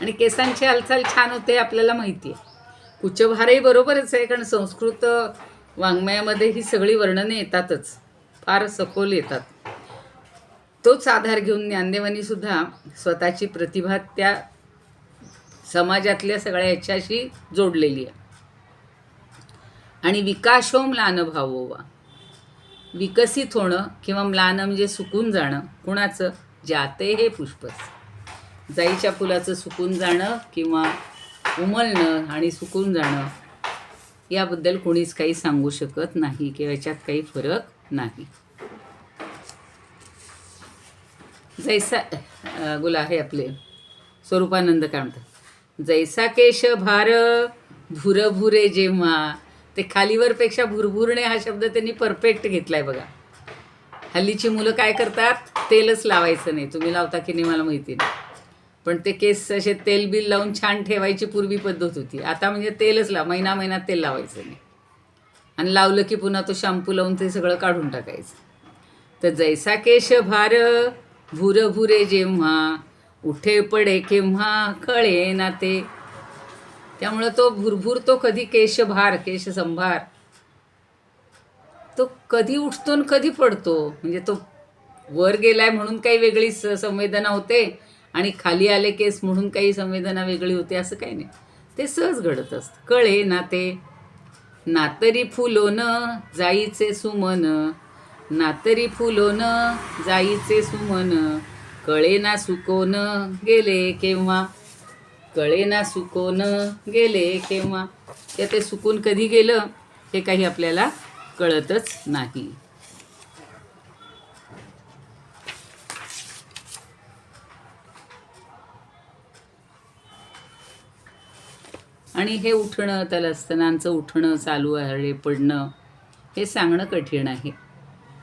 आणि केसांची हालचाल छान होते आपल्याला माहिती आहे. कुचभारही बरोबरच आहे, कारण संस्कृत वाङ्मयामध्ये ही सगळी वर्णने येतातच, फार सखोल येतात. तोच आधार घेऊन ज्ञानदेवांनी सुद्धा स्वतःची प्रतिभा त्या समाजातल्या सगळ्या ह्याच्याशी जोडलेली आहे. आणि विकासो म्लान भावो वा, विकसित होणं किंवा म्लान म्हणजे सुकून जाणं. कुणाचं? जाते हे पुष्पच, जाईच्या फुलाचं सुकून जाणं किंवा उमलणं आणि सुकून जाणं, याबद्दल कोणीच काही सांगू शकत नाही किंवा याच्यात काही फरक नाही. जैसा गुला हे आपले स्वरूपानंद काय म्हणतात, जैसा केश भार भुरभुरे जेव्हा, ते खालीवरपेक्षा भुरभुरणे हा शब्द त्यांनी परफेक्ट घेतलाय बघा. हल्लीची मुलं काय करतात, तेलच लावायचं नाही. तुम्ही लावता की नाही मला माहिती नाही, पण ते केस असे तेल बिल लावून छान ठेवायची पूर्वी पद्धत होती. आता म्हणजे तेलच महिना तेल लावायचं नाही, आणि लावलं की पुन्हा तो शॅम्पू लावून ते सगळं काढून टाकायचं. तर जैसा केश भार भुरभुरे जेव्हा, उठे पडे केव्हा कळे ना ते. त्यामुळं तो भुरभुर तो कधी केशभार केशसंभार तो कधी उठतो आणि कधी पडतो. म्हणजे तो वर गेलाय म्हणून काही वेगळी संवेदना होते, आणि खाली आले केस म्हणून काही संवेदना वेगळी होते, असं काही नाही. ते सहज घडत असतं. कळे ना ते. नातरी फुलोन जाईचे सुमन, नातरी फुलोन जाईचे सुमन, कळे ना सुकोन गेले केव्हा, कळे ना सुकोन गेले केव्हा. ते सुकून कधी गेलं हे काही आपल्याला कळतच नाही. आणि हे उठणं, त्याला स्तनांचं उठणं चालू आहे, पडणं, हे सांगणं कठीण आहे.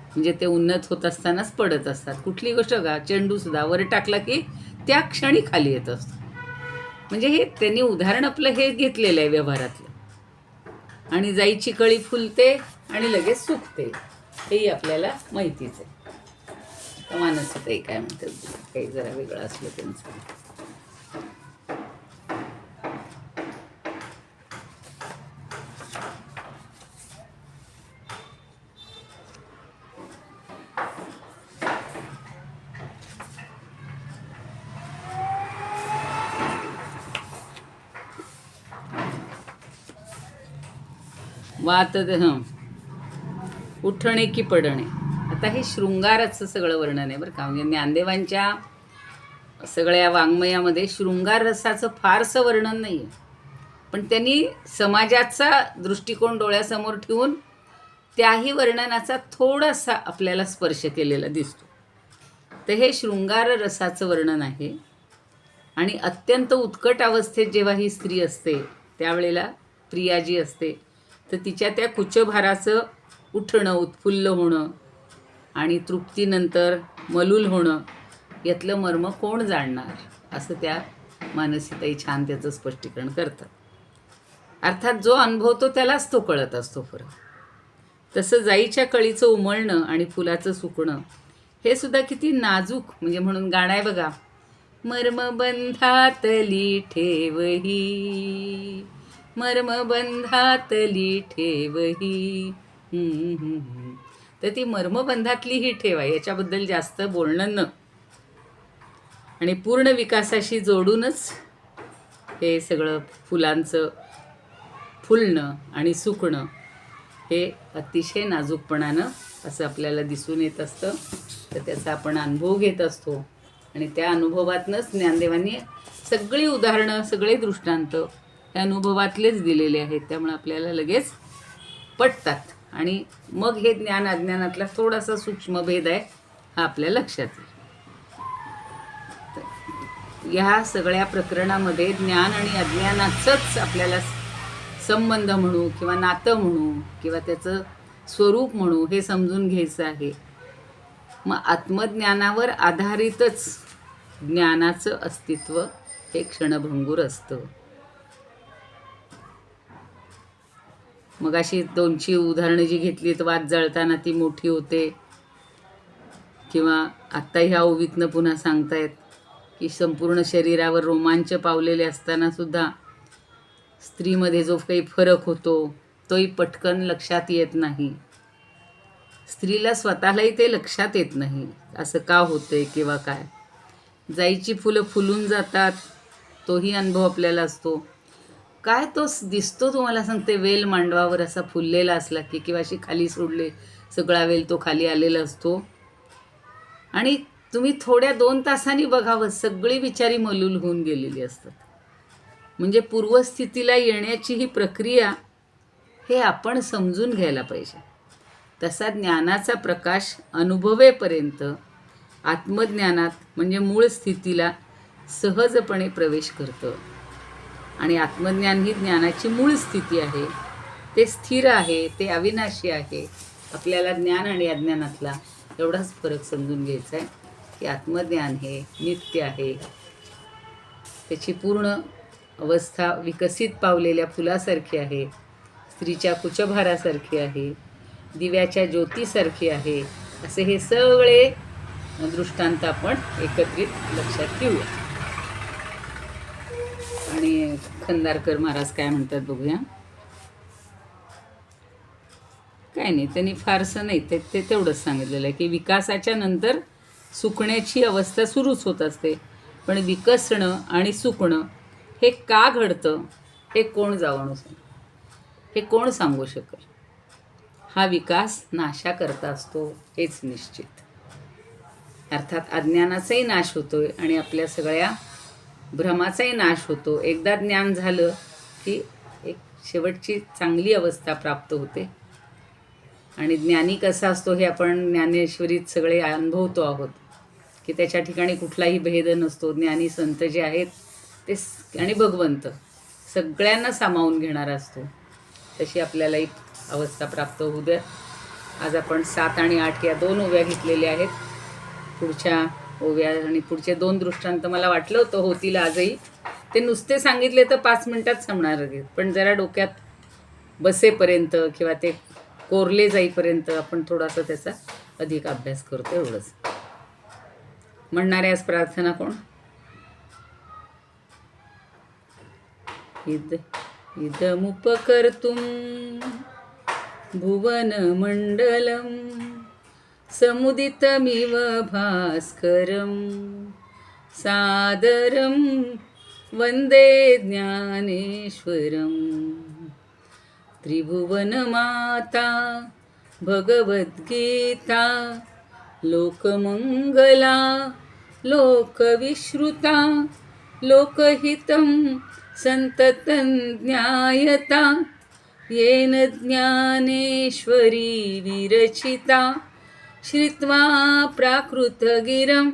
म्हणजे ते उन्नत होत असतानाच पडत असतात. कुठली गोष्ट का, चेंडूसुद्धा वर टाकला की त्या क्षणी खाली येत असतो. म्हणजे हे त्यांनी उदाहरण आपलं हे घेतलेलं आहे व्यवहारातलं. आणि जाईची कळी फुलते आणि लगेच सुकते, हेही आपल्याला माहितीच आहे. मानसिकताई काय म्हणतात, काही जरा वेगळं असलं त्यांचं. वात उठणे की पडणे. आता हे शृंगाराचं सगळं वर्णन आहे बरं का. म्हणजे ज्ञानदेवांच्या सगळ्या वाङ्मयामध्ये शृंगार रसाचं फारसं वर्णन नाही आहे, पण त्यांनी समाजाचा दृष्टिकोन डोळ्यासमोर ठेवून त्याही वर्णनाचा थोडासा आपल्याला स्पर्श केलेला दिसतो. तर हे शृंगार रसाचं वर्णन आहे. आणि अत्यंत उत्कट अवस्थेत जेव्हा ही स्त्री असते, त्यावेळेला प्रिया जी असते, तर तिच्या त्या कुचभाराचं उठणं, उत्फुल्ल होणं आणि तृप्तीनंतर मलूल होणं, यातलं मर्म कोण जाणणार, असं त्या मानसीताई छान त्याचं स्पष्टीकरण करतात. अर्थात जो अनुभवतो त्यालाच तो कळत असतो फरक. तसं जाईच्या कळीचं उमळणं आणि फुलाचं सुकणं हे सुद्धा किती नाजूक, म्हणजे म्हणून गाणं आहे बघा, मर्मबंधातली ठेवही, मर्मबंधातली ठेवही. तर ती मर्मबंधातली ही ठेव आहे, याच्याबद्दल जास्त बोलणं न. आणि पूर्ण विकासाशी जोडूनच हे सगळं फुलांचं फुलणं आणि सुकणं हे अतिशय नाजूकपणानं असं आपल्याला दिसून येत असतं. तर त्याचा आपण अनुभव घेत असतो, आणि त्या अनुभवातनंच ज्ञानदेवांनी सगळी उदाहरणं, सगळे दृष्टांत हे अनुभवातलेच दिलेले आहेत. त्यामुळे आपल्याला लगेच पटतात, आणि मग हे ज्ञान अज्ञानातला थोडासा सूक्ष्म भेद आहे हा आपल्या लक्षात येईल. ह्या सगळ्या प्रकरणामध्ये ज्ञान आणि अज्ञानाचंच आपल्याला संबंध म्हणू किंवा नातं म्हणू किंवा त्याचं स्वरूप म्हणू हे समजून घ्यायचं आहे. मग आत्मज्ञानावर आधारितच ज्ञानाचं अस्तित्व हे क्षणभंगूर असतं. मग अशी 2ची उदाहरणं जी घेतली तर वात जळताना ती मोठी होते, किंवा आत्ता ह्या ओवीतनं पुन्हा सांगतायत की संपूर्ण शरीरावर रोमांच पावलेले असताना सुद्धा स्त्रीमध्ये जो काही फरक होतो तोही पटकन लक्षात येत नाही. स्त्रीला स्वतःलाही ते लक्षात येत नाही असं का होतंय किंवा काय. जाईची फुलं फुलून जातात तोही अनुभव आपल्याला असतो. काय तो दिसतो तुम्हाला सांगते, वेल मांडवावर असा फुललेला असला की, किंवा अशी खाली सोडले सगळा वेल तो खाली आलेला असतो, आणि तुम्ही थोड्या 2 तासांनी बघावं सगळी बिचारी मलूल होऊन गेलेली असतात. म्हणजे पूर्वस्थितीला येण्याची ही प्रक्रिया हे आपण समजून घ्यायला पाहिजे. तसा ज्ञानाचा प्रकाश अनुभवेपर्यंत आत्मज्ञानात म्हणजे मूळ स्थितीला सहजपणे प्रवेश करतं. आणि आत्मज्ञान ही ज्ञानाची मूळ स्थिती आहे. ते स्थिर आहे, ते अविनाशी आहे. आपल्याला ज्ञान आणि अज्ञानातला एवढाच फरक समजून घ्यायचा आहे की आत्मज्ञान हे नित्य आहे. त्याची पूर्ण अवस्था विकसित पावलेल्या फुलासारखी आहे, स्त्रीच्या कुचभारासारखी आहे, दिव्याच्या ज्योतीसारखी आहे. असे हे सगळे दृष्टांत आपण एकत्रित लक्षात घेऊया. आणि खंदारकर महाराज काय म्हणतात बघूया. काय नाही, त्यांनी फारसं नाही, ते तेवढंच सांगितलेलं आहे की विकासाच्या नंतर सुकण्याची अवस्था सुरूच होत असते, पण विकसणं आणि सुकणं हे का घडतं हे कोण हे कोण सांगू शकेल. हा विकास नाशाकरता असतो हेच निश्चित. अर्थात अज्ञानाचाही नाश होतोय आणि आपल्या सगळ्या भ्रमाचाही नाश होतो. एकदा ज्ञान झालं की एक शेवटची चांगली अवस्था प्राप्त होते. आणि ज्ञानी कसा असतो हे आपण ज्ञानेश्वरीत सगळे अनुभवतो आहोत की त्याच्या ठिकाणी कुठलाही भेद नसतो. ज्ञानी संत जे आहेत ते आणि भगवंत सगळ्यांना सामावून घेणारा असतो. तशी आपल्यालाही अवस्था प्राप्त होऊ द्या. आज आपण 7 आणि 8 या 2 ओव्या घेतलेल्या आहेत. पुढच्या ओव्या आणि पुढचे 2 दृष्टांत मला वाटलं होतं होतील आजही. ते नुसते सांगितले तर 5 मिनिटात संपणार आहेत, पण जरा डोक्यात बसेपर्यंत किंवा ते कोरले जाईपर्यंत आपण थोडासा त्याचा अधिक अभ्यास करतो, एवढंच. म्हणणारे आज प्रार्थना कोण? इदमुपकर्तुं भुवनमण्डलं समुदितमिव भास्करं सादरं वन्दे ज्ञानेश्वरं. त्रिभुवनमाता भगवद्गीता लोकमंगला लोकविश्रुता लोकहितं संततं ज्ञायता येन ज्ञानेश्वरी विरचिता. श्रुत्वा प्राकृतगिरं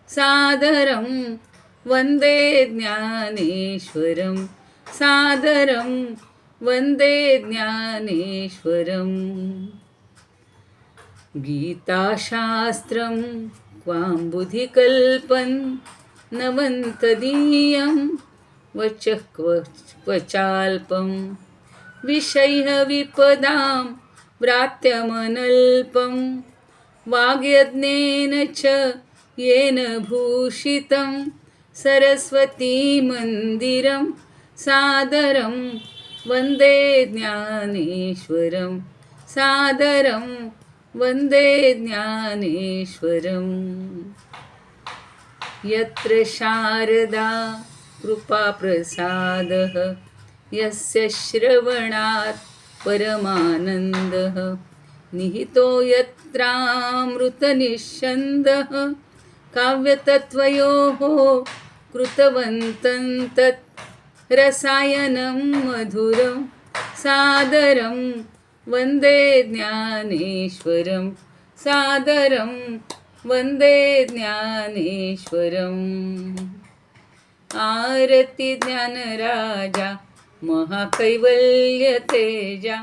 सादरं वन्दे ज्ञानेश्वरं सादरं वन्दे ज्ञानेश्वरं. गीताशास्त्रं क्वाम्बुधिकल्पं नवन्तदीयं वचः क्वचाल्पं विषयः विपदां व्रात्यमनल्पं वाग्यज्ञेन च येन भूषितं सरस्वती मंदिरं सादरं वन्दे ज्ञानेश्वरं सादरं वन्दे ज्ञानेश्वरं. यत्र शारदा कृपाप्रसादः यस्य श्रवणात् परमानन्दः निहितो यत्रामृतनिःस्यन्दः काव्यतत्त्वयोः कृतवन्तं तत् रसायनं मधुरं सादरं वन्दे ज्ञानेश्वरं सादरं वन्दे ज्ञानेश्वरम्. आरती ज्ञानराजा महाकैवल्य तेजा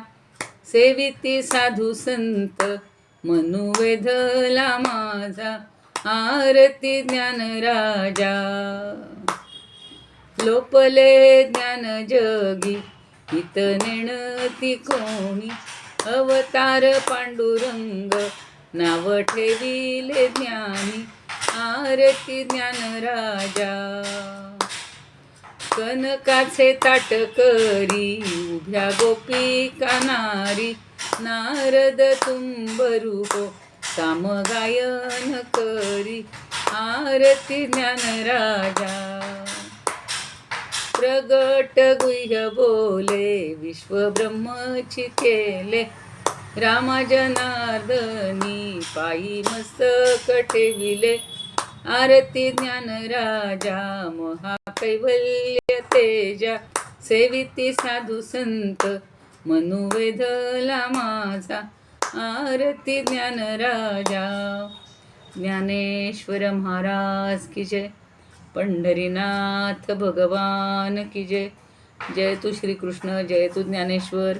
सेविती साधु संत मनू वेधला माझा आरती ज्ञान राजा. लोपले ज्ञान जगी हित नेणती कोणी, अवतार पांडुरंग नाव ठेविले ज्ञानी. आरती ज्ञान राजा. कनकाचे ताट करी उभ्या गोपिका नारी, नारद तुंबरूप साम गायन करी. आरती ज्ञान राजा. प्रगट गुह्य बोले विश्व ब्रह्मची केले, रामा जनार्दनी पायी मस्तक ठेविले. आरती ज्ञान राजा. महाकैवल्य तेजा सेविती साधू संत, मनू वेधला माझा आरती ज्ञान राजा. ज्ञानेश्वर महाराज की जय. पंढरीनाथ भगवान की जय. जय तू श्रीकृष्ण, जय तू ज्ञानेश्वर.